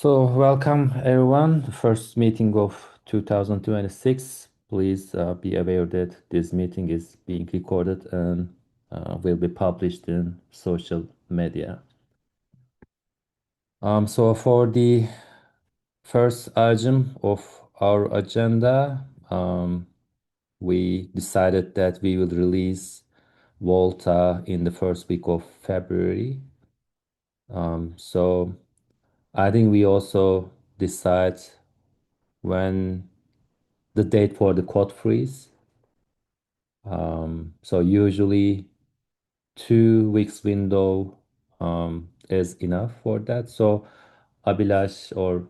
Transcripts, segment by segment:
Welcome everyone, the first meeting of 2026. Please be aware that this meeting is being recorded and will be published in social media. For the first item of our agenda, we decided that we will release VOLTHA in the first week of February. So I think we also decide when the date for the code freeze. So usually 2 weeks window is enough for that. So Abhilash or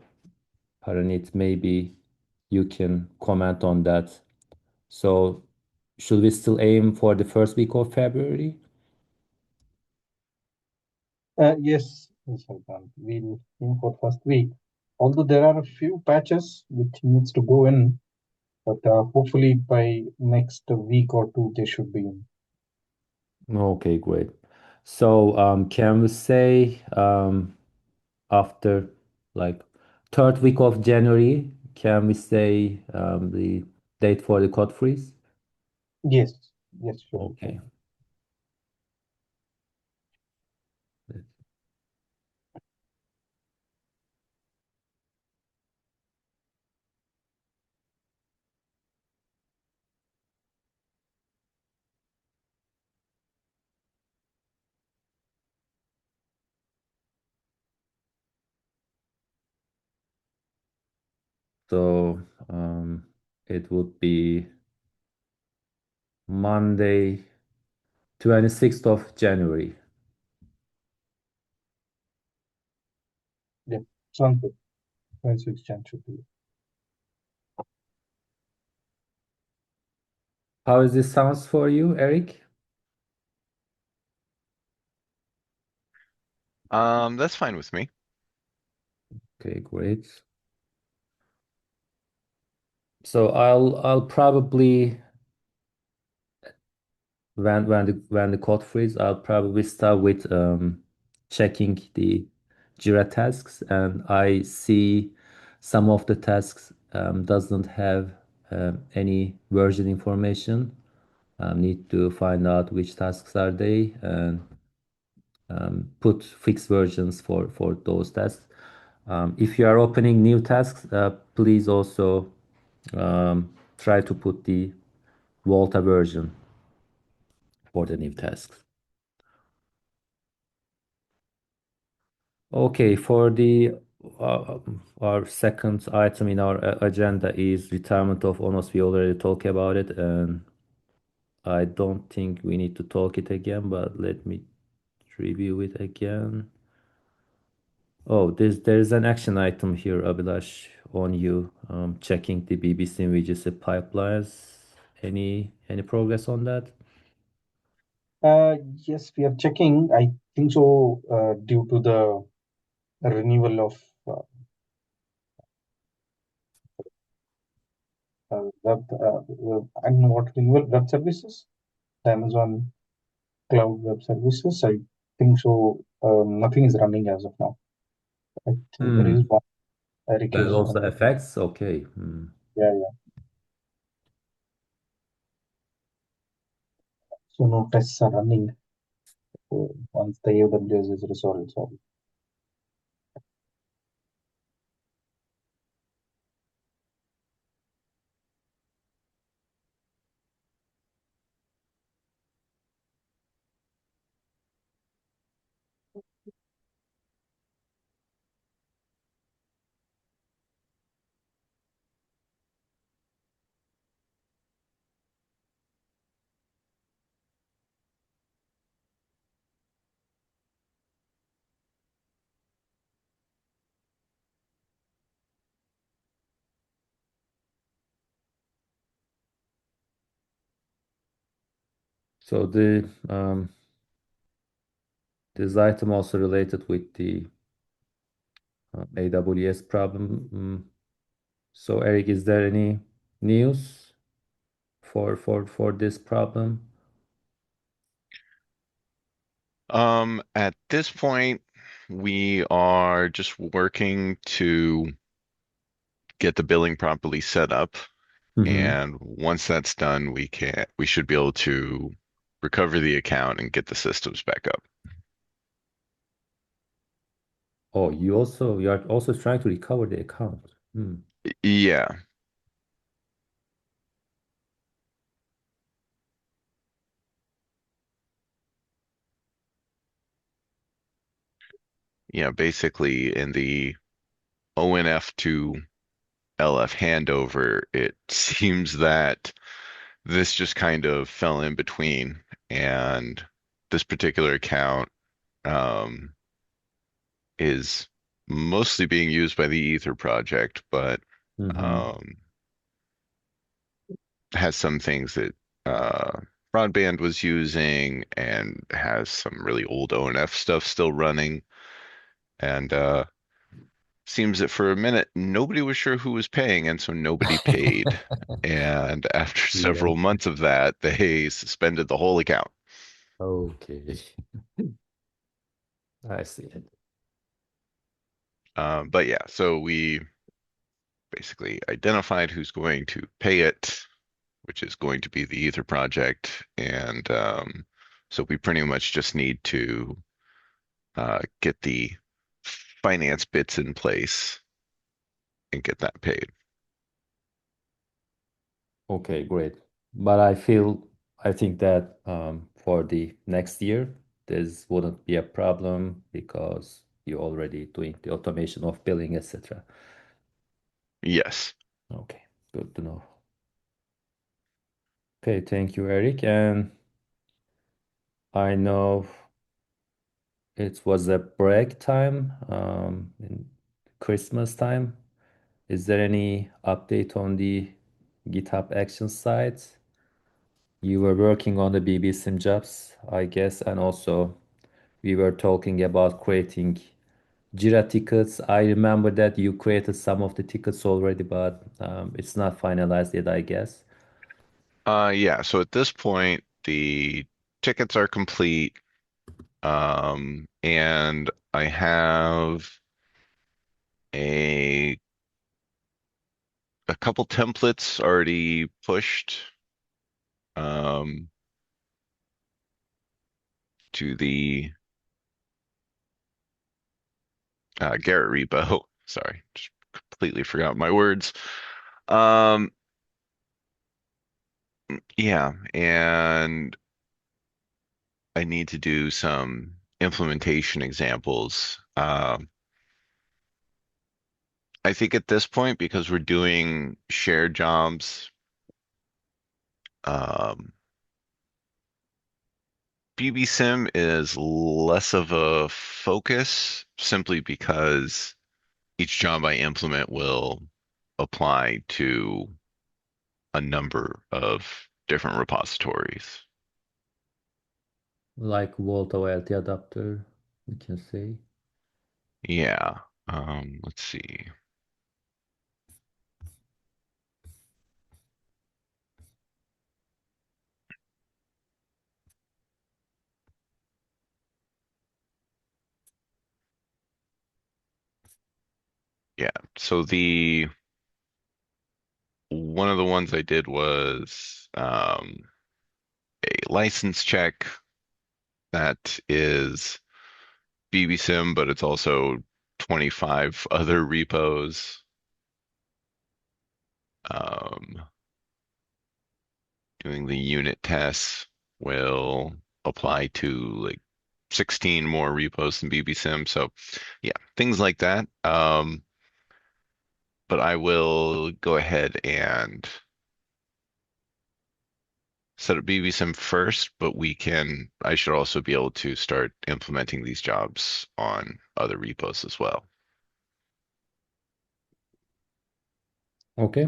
Paranit, maybe you can comment on that. So should we still aim for the first week of February? Yes, Sultan. We'll aim for first week. Although there are a few patches which needs to go in, but hopefully by next week or two they should be in. Okay, great. So can we say after like third week of January, can we say the date for the code freeze? Yes, yes, sure we can. Okay. So it would be Monday, 26th of January. Yeah, sounds good. 26 Jan should be. How is this sounds for you, Eric? That's fine with me. Okay, great. So I'll probably when the code freeze, I'll probably start with checking the Jira tasks, and I see some of the tasks doesn't have any version information. Need to find out which tasks are they and put fixed versions for those tasks. If you are opening new tasks, please also try to put the VOLTA version for the new tasks. Okay, for the uh, our second item in our agenda is retirement of honors. We already talked about it, and I don't think we need to talk it again, but let me review it again. Oh, there's an action item here, Abhilash, on you checking the BBC and VGC pipelines. Any progress on that? Yes, we are checking. I think so, due to the renewal of I don't know what renewal web services, the Amazon Cloud Web Services. I think so. Nothing is running as of now. I think there is Hmm. one. Eric That is also on. affects. Okay. Hmm. Yeah, yeah. So no tests are running once the AWS is resolved. So So this item also related with the AWS problem. So Eric, is there any news for this problem? At this point, we are just working to get the billing properly set up. Mm-hmm. And once that's done, we should be able to recover the account and get the systems back up. Oh, you are also trying to recover the account. Hmm. Yeah, yeah, basically in the ONF to LF handover, it seems that this just kind of fell in between, and this particular account um, is mostly being used by the Ether project, but Mm-hmm. um, has some things that Broadband was using and has some really old ONF stuff still running. And seems that for a minute, nobody was sure who was paying, and so nobody paid. And after Yeah. several months of that, they suspended the whole account. Okay. I see. But yeah, so we basically identified who's going to pay it, which is going to be the Ether project. And so we pretty much just need to get the finance bits in place and get that paid. Okay, great. But I think that for the next year, this wouldn't be a problem because you're already doing the automation of billing, etc. Yes. Okay, good to know. Okay, thank you, Eric. And I know it was a break time, in Christmas time. Is there any update on the GitHub Actions side? You were working on the BB sim jobs, I guess, and also we were talking about creating Jira tickets. I remember that you created some of the tickets already, but it's not finalized yet, I guess. Yeah, so at this point, the tickets are complete. And I have a a couple templates already pushed um to the Garrett repo. Sorry, just completely forgot my words. Um, yeah, and I need to do some implementation examples. I think at this point, because we're doing shared jobs, um, BBSim is less of a focus simply because each job I implement will apply to a number of different repositories. Like VOLTHA LT adapter, we can say. Yeah. Let's see. Yeah. So the one of the ones I did was a license check that is BBSim, but it's also 25 other repos. Um, Doing the unit tests will apply to like 16 more repos than BBSim. So yeah, things like that. But I will go ahead and set up BBSim first, but I should also be able to start implementing these jobs on other repos as well. Okay.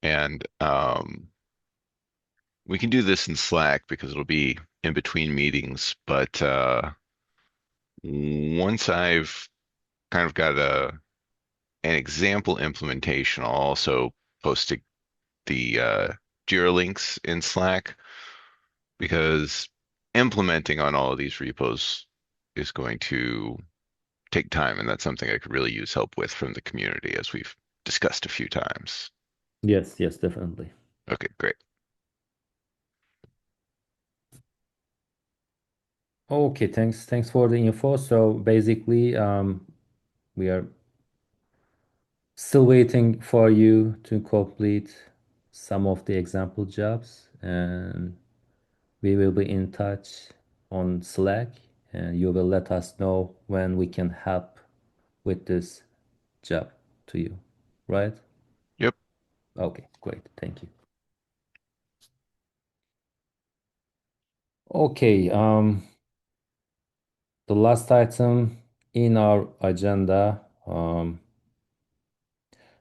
And we can do this in Slack because it'll be in between meetings, but once I've kind of got an example implementation, I'll also post the Jira links in Slack because implementing on all of these repos is going to take time, and that's something I could really use help with from the community, as we've discussed a few times. Yes, yes, definitely. Okay, great. Okay, thanks for the info. So basically, we are still waiting for you to complete some of the example jobs, and we will be in touch on Slack, and you will let us know when we can help with this job to you, right? Yep. Okay, great. Thank you. Okay, the last item in our agenda.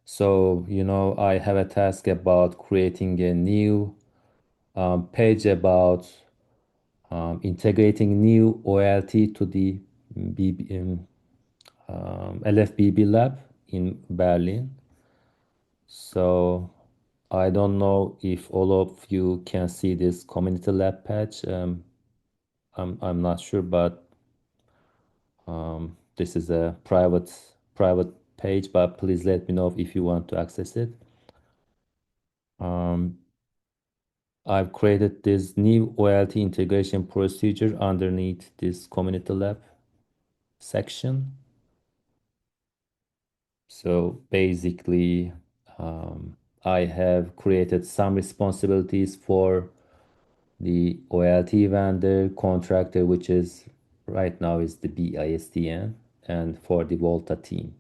So, I have a task about creating a new page about integrating new OLT to the LFBB lab in Berlin. So I don't know if all of you can see this community lab page. I'm not sure, but this is a private page, but please let me know if you want to access it. I've created this new OLT integration procedure underneath this community lab section. So basically, I have created some responsibilities for the OLT vendor contractor, which is right now is the BISTN, and for the VOLTHA team.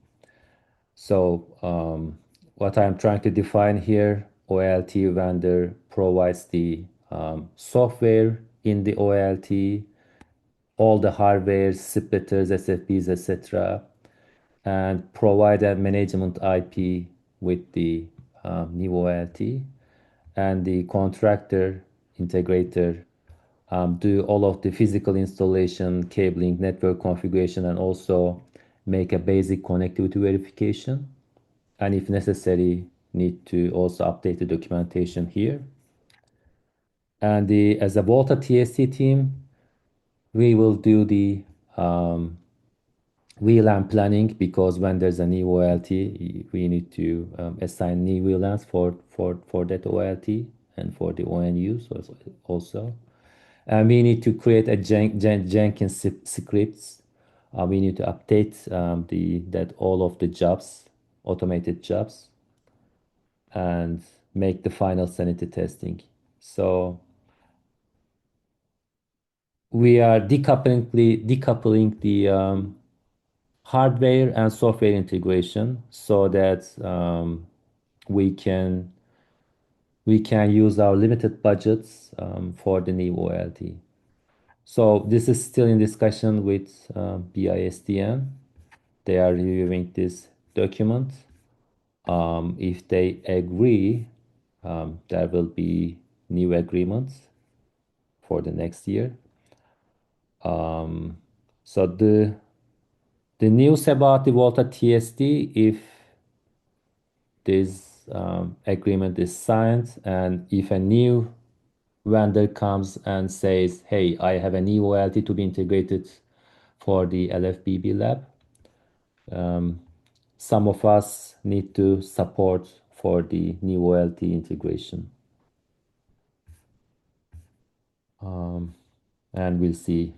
So what I'm trying to define here, OLT vendor provides the software in the OLT, all the hardware, splitters, SFPs, etc., and provide a management IP with the new OLT, and the contractor integrator do all of the physical installation, cabling, network configuration, and also make a basic connectivity verification. And if necessary, need to also update the documentation here. And as a VOLTHA TST team, we will do the VLAN planning, because when there's a new OLT, we need to assign new VLANs for that OLT and for the ONUs also. And we need to create a Jenkins scripts. We need to update that all of the jobs, automated jobs, and make the final sanity testing. So we are decoupling the hardware and software integration, so that we can use our limited budgets for the new OLT. So this is still in discussion with BISDN. They are reviewing this document. If they agree, there will be new agreements for the next year. So the news about the VOLTHA TSD, if this agreement is signed, and if a new vendor comes and says, hey, I have a new OLT to be integrated for the LFBB lab, some of us need to support for the new OLT integration. And we'll see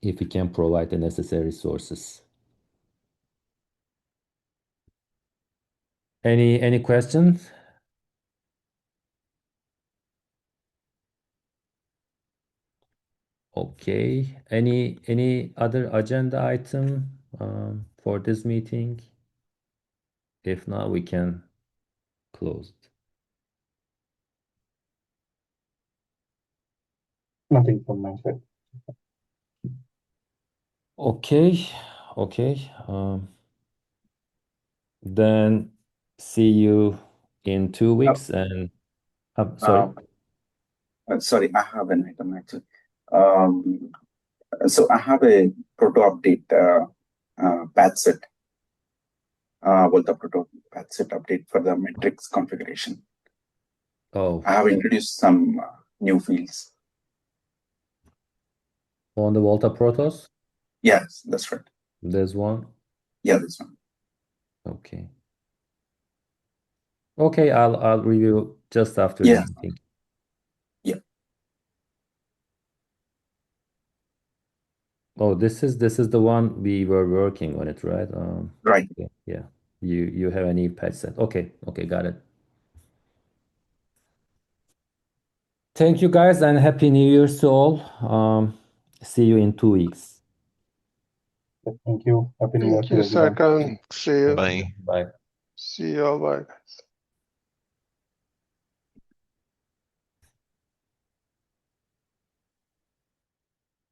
if we can provide the necessary resources. Any questions? Okay. Any other agenda item for this meeting? If not, we can close it. Nothing from my side. Okay. Okay. Then see you in 2 weeks. And sorry. Sorry, I have an item actually. Um, so I have a proto update patch set. The proto patch set update for the metrics configuration. Oh, I have introduced some new fields. on the VOLTHA Protos? Yes, that's right. There's one. Yeah, this one. Okay. Okay, I'll review just after the Yeah, meeting. yeah, Oh, this is the one we were working on it, right? right. Yeah, yeah. You have a new patch set. Okay, okay, got it. Thank you guys and happy New Year's to all. See you in 2 weeks. Thank you. Happy New Year Thank to you, everyone. Serkan. See you. Bye. Bye. See you all. Bye.